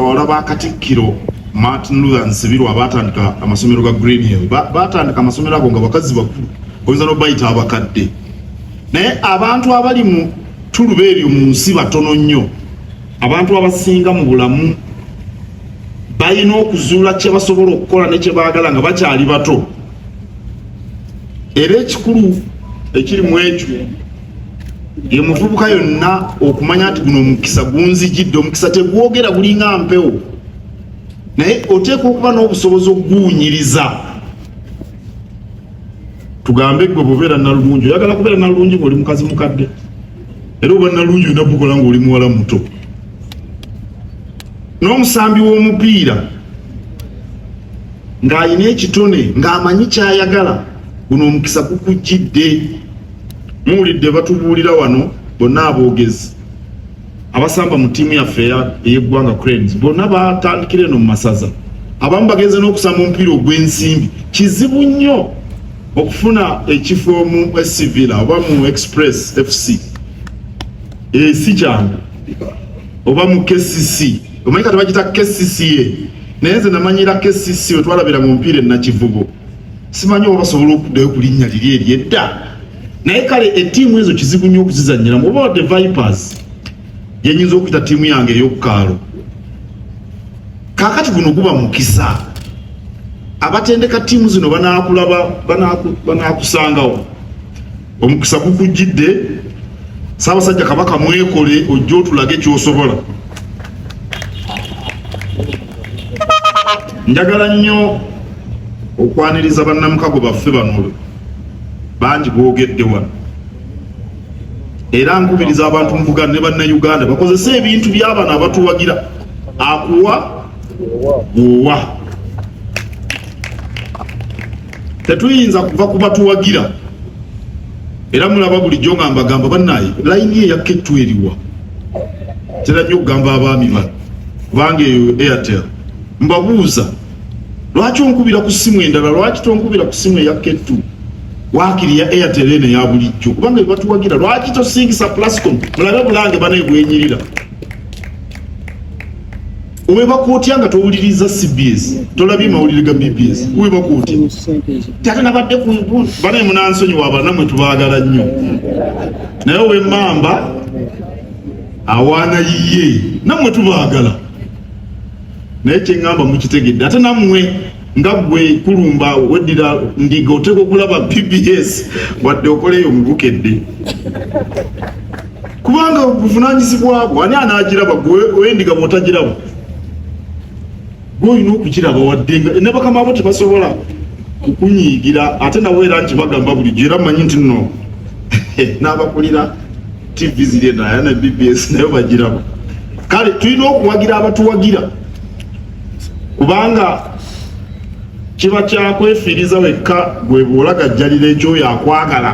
bawala ba Katikkiro Martin Luther Nsibirwa batandika amasomero ga Green Hill batandika amasomero ago nga bakazi bakulu oyinza n'obayita abakadde naye abantu abali mu tuluba eryo mu nsi batono nnyo abantu abasinga mu bulamu balina okuzuula kye basobola okukola ne kye baagala nga bakyali bato era ekikulu ekiri mu ekyo ye muvubuka yonna okumanya nti guno omukisa gunzijidde omukisa tegwogera gulinga mpewo naye oteeka okuba n'obusobozi okuguwunyiriza tugambe gwe bwobeera nalulungi oyagala kubeera nalulungi ng'oli mukazi mukadde era oba nalulungi olina bukola ng'oli muwala muto n'omusambi w'omupiira ng'alina ekitone ng'amanyi kyayagala guno omukisa gukujjidde muwulidde batubuulira wano bonna aboogezi abasamba mu ttiimu yaffe ey'eggwanga Cranes bonna batandikira eno mu masaza abamu bagenze n'okusamba omupiira ogw'ensimbi kizibu nnyo okufuna ekifo mu Sivilla oba mu Express FC si kyangu oba mu KCC omanyi kati bagita KCCA naye nze namanyira KCC we twalabira mu mupiira ennakivubo simanyi oba basobola okuddayo ku linnya liri eryedda naye kale ettiimu ezo kizibu nnyo okuzizannyiramu oba wadde Vipers yenyinza okuyita ttiimu yange ey'okukaalo kaakati guno guba mukisa abatendeka ttiimu zino banaakulaba banaakusangawo omukisa gukujjidde Ssaabasajja Kabaka mwekole ojja otulage ky'osobola njagala nnyo okwaniriza bannamukago baffe bano bangi boogedde wano era nkubiriza abantu mu Buganda ne bannayuganda bakozese ebintu by'abana abatuwagira akuwa bwowa tetuyinza kuva ku batuwagira era mulaba bulijjo nga mbagamba bannaye layini eya Kettu eriwa tera nnyo okugamba abaami bano kubanga eyo Airtel mbabuuza lwaki onkubira ku ssimu endala lwaki tonkubira ku ssimu eya Kettu wakiri ya Airtel ene ya bulijjo kubanga batuwagira lwaki tosingisa Plascom mulabe bulange banaye bwenyirira uweba kuotya nga towuliriza CBS tolabye mawulire ga BBS uweba kuotya tata nabadde ku banaye munansonyi wabana mwe tubaagala nnyo naye we mamba awaana yiye namwe tubaagala naye kyeŋŋamba mukitegedde ate nammwe nga gwe kulumba weddira ndiga oteeka okulaba BBS wadde okoleyo mubukedde kubanga obuvunanyizibwabwo ani anaagiraba gwe endiga bw'otagiraba gwe olina okukiraba wadde nga ne bakama abo tebasobola kukunyiigira ate nawe era nkibagamba bulijjo era mmanyi nti nno n'abakulira TV ziri naye ne BBS nayo bagiraba kale tulina okuwagira abatuwagira kubanga kiba kyakwefiiriza wekka gwe bw'olagajjalira ekyoyo akwagala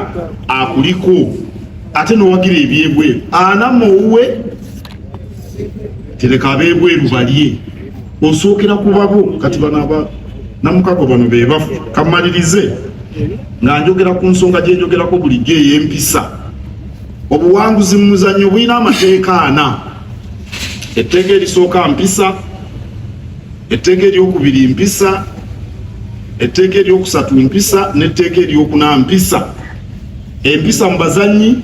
akuliko ate n'owagira ebyebweru anama owuwe tereka abeebweru balye osookera ku babo kati bano namukago bano be bafu kamalirize nga njogera ku nsonga gye njogerako bulijjo ey'empisa obuwanguzi mu muzannyo bulina amateeka ana etteeka erisooka mpisa etteeka eryokubiri mpisa etteeka eryokusatu mpisa n'etteeka eryokuna mpisa empisa mu bazannyi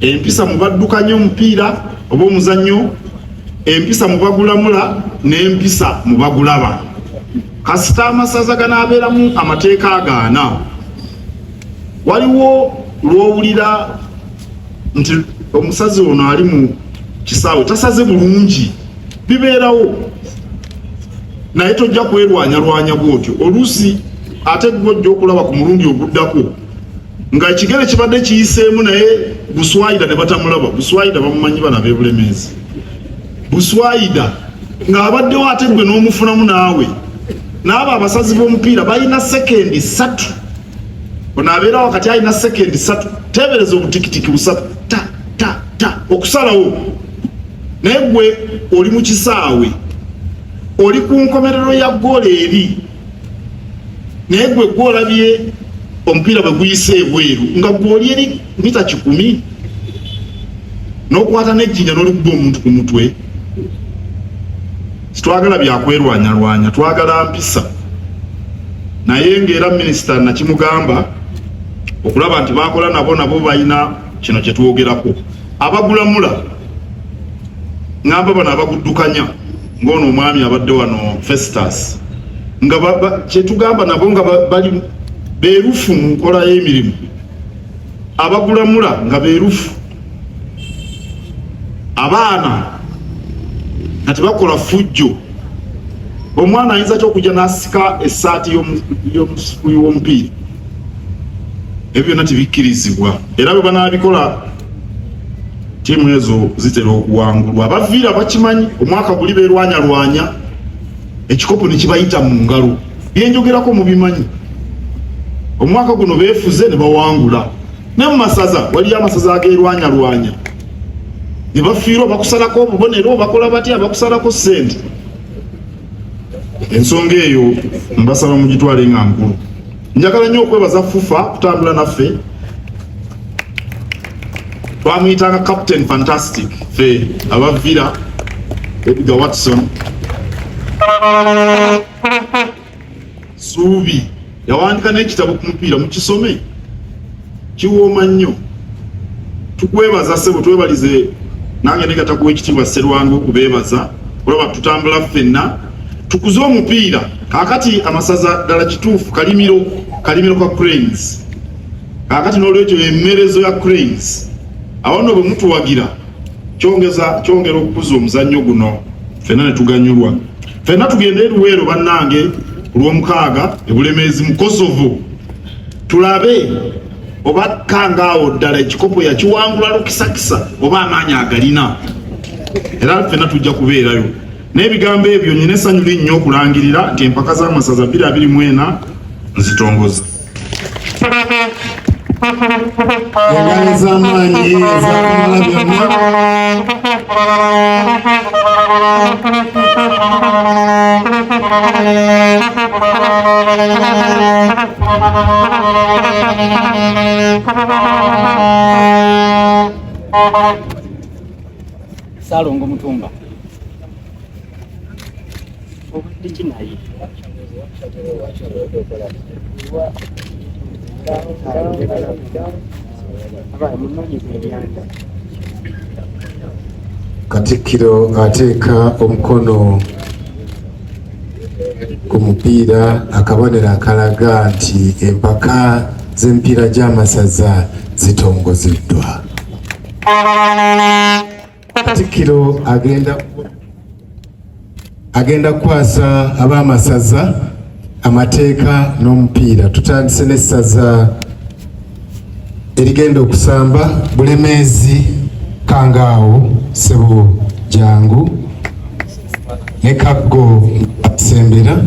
empisa mu baddukanya omupiira oba omuzannyo empisa mu bagulamula n'empisa mu bagulaba kasita amasaza ganaabeeramu amateeka agaana waliwo lw'owulira nti omusazi ono ali mu kisaawe tasaze bulungi bibeerawo naye tojja kwerwanyalwanya bwotyo oluusi ate gwojja okulaba ku mulundi oguddako nga ekigere kibadde kiyiseemu naye Buswayida ne batamulaba Buswayida bamumanyi bana b'ebulemeezi Buswayida ng'abaddewo ate gwe n'omufunamu naawe n'abo abasazi b'omupiira balina sekendi 3 ono abeera wakati alina sekendi 3 teebereza obutikitiki busatu ta okusalawo naye gwe oli mu kisaawe oli ku nkomerero ya ggoolo eri naye gwe gwolabye omupiira bwe guyise ebweru nga gwoli eri mita 10 n'okwata n'ejjinja n'olikuba omuntu ku mutwe twagala byakwerwanya twagala mpisa naye ng'era minisita nakimugamba okulaba nti bakola nabo balina kino kye twogerako abagulamula ngamba bano abaguddukanya ng'ono omwami abadde wano Festus nga kyetugamba nabo nga bali beerufu mu nkola y'emirimu abagulamula nga beerufu abaana nga tebakola fujjo omwana ayinza kyokujja n'asika essaati y'omusifuzi w'omupiira ebyo byonna tebikkirizibwa era bwe banaabikola ttiimu ezo zitera okuwangulwa abaviira bakimanyi omwaka guli beerwanyalwanya ekikopo ne kibayita mu ngalo byenjogerako mubimanyi omwaka guno beefuze ne bawangula ne mu masaza waliyo amasaza ageerwanyalwanya ne bafiirwa bakusalako obubonero bakola batya bakusalako ssente ensonga eyo mbasaba mugitwale nga nkulu njagala nnyo okwebaza FUFA kutambula naffe twamuyitanga Captain Fantastic fe abaviira Edgar Watson Suubi yawandika n'ekitabo ku mupiira mukisome kiwooma nnyo tukwebaza ssebo twebalize nange negatakuwa ekitiibwa Sserwango okubeebaza olaba tutambula ffenna tukuze omupiira kakati amasaza ddala kituufu kalimiro ka Cranes kakati n'olwekyo emmerezo ya Cranes awono bwe mutuwagira kyongera okukuza omuzannyo guno ffenna ne tuganyulwa ffenna tugende Luweero bannange olw'omukaaga ebulemeezi mu Kosovo tulabe oba kangaawo ddala ekikopo yakiwangula lukisakisa oba amaanyi agalina era ffenna tujja kubeerayo n'ebigambo ebyo nyina essanyu linnyo okulangirira nti empaka z'amasaza 2024 nzitongoza engalo z'amaanyi ezakumala byonna Salongo Mutumba Obudikinayi Katikkiro ateeka omukono ku mupiira akabonero akalaga nti empaka z'emipiira gy'amasaza zitongozeddwa. Katikkiro agenda kukwasa ab'amasaza amateeka n'omupiira. Tutandise n'essaza erigenda okusamba Bulemeezi Kangaawo Ssebo Jangu ne Kaggo Sembera.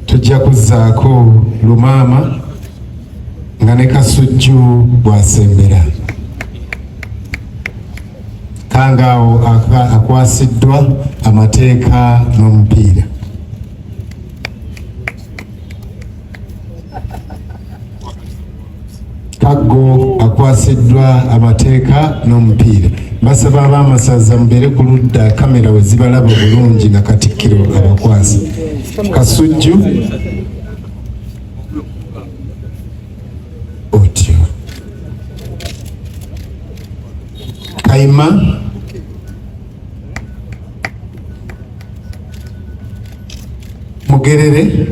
Tujja kuzzaako Lumaama nga ne Kasujju bw'asembera. Kangaawo akwasiddwa amateeka n'omupiira. Kaggo akwasiddwa amateeka n'omupiira. Basaba ab'amasaza mubeere ku ludda kamera we zibalaba bulungi nga Katikkiro abakwasa. Kasujju otyo. Kayima Mugerere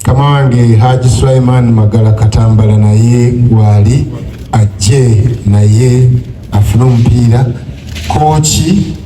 Kamange Haji Sulaiman Magala Katambala naye wali ajje naye afuna omupiira. Kochi